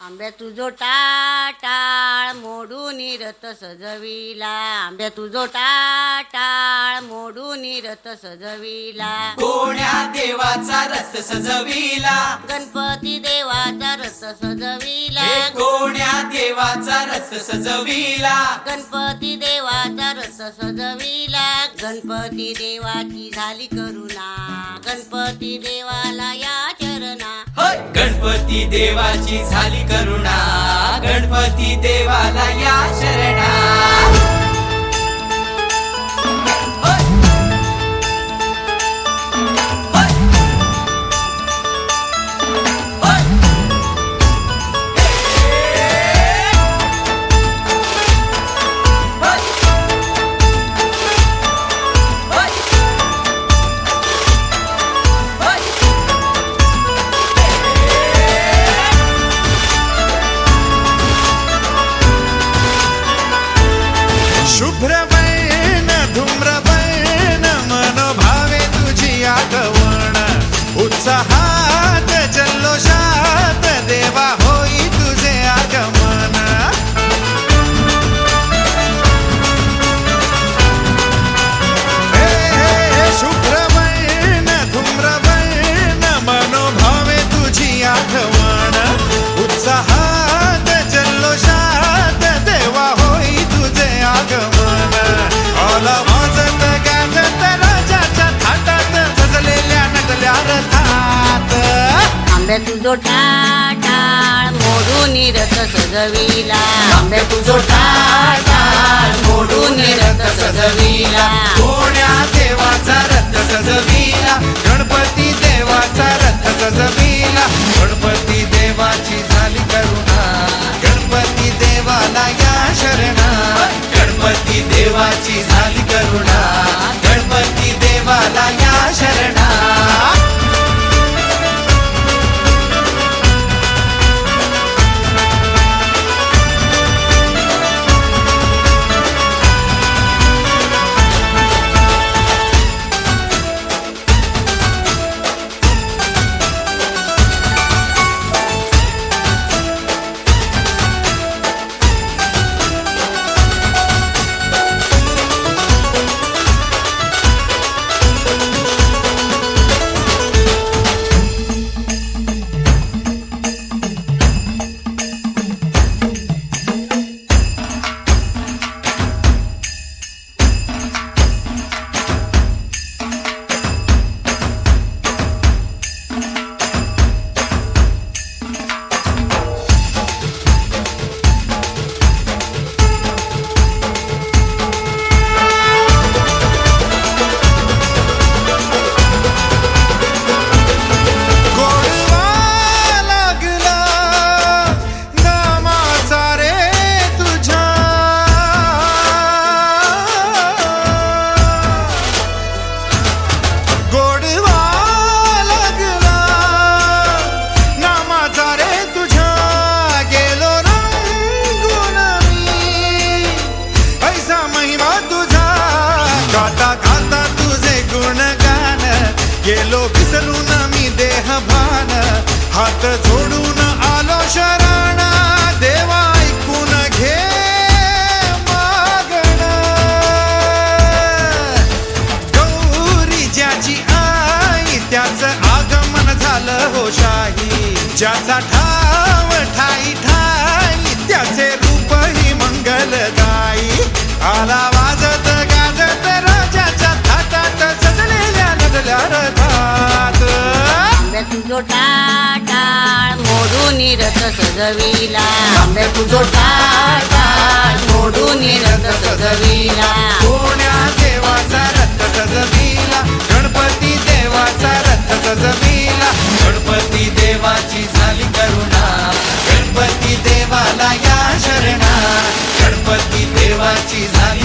आंब्या तुझो टाळ मोडून रथ सजविला, आंब्या तुझो टाळ मोडून रथ सजविला, कोण्या देवाचा रथ सजविला, गणपती देवाचा रथ सजविला, हे कोण्या देवाचा रथ सजविला, गणपती देवाचा रथ सजविला, गणपती देवाची झाली करुणा, गणपती देवाला या चरणा, होय गणपती देवाची झाली करुणा, गणपती देवाला या शरणा. होय. होय. होय. होय. होय. होय. शुभ्रवर्ण धूम्रवर्ण मनोभावे तुझी आठवण, उत्साहात जल्लोषात देवा होई तुझे आगमन. हे शुभ्रवर्ण धूम्रवर्ण मनोभावे तुझी आठवण, उत्साहात जल्लोषात देवा होई तुझे आगमन. आला वाजत गाजत राजाच्या थाटात सजलेल्या नटल्या रथात. आंब्या तुझो टाळ मोडून रथ सजविला, आंब्या तुझो टाळ मोडून रथ सजविला, कोण्या देवाचा रथ सजविला, गणपती देवाचा रथ सजविला, गणपती देवाची झाली करुणा, गणपती देवाला या शरणा, गणपती देवाची झाली करुणा, गणपती देवाला या शरणा. गेलो विसरून मी देह भान, हात जोडून आलो शरण, देवा ऐकून घे मागण. गौरी ज्याची आई त्याच आगमन झालं हो शाही, ज्याचा ठाव ठाई ठाई त्याचे रूप ही मंगलदायी. आला वाजत गाजत राजाच्या थाटात सजलेल्या नटल्या रथात. आंब्या तुझो टाळ मोडून रथ सजविला, आंब्या तुझो टाळ मोडून रथ सजविला, कोण्या देवाचा रथ सजविला, गणपती देवाचा रथ सजविला, गणपती देवाची झाली करुणा, गणपती देवाला या शरणा, गणपती देवाची झाली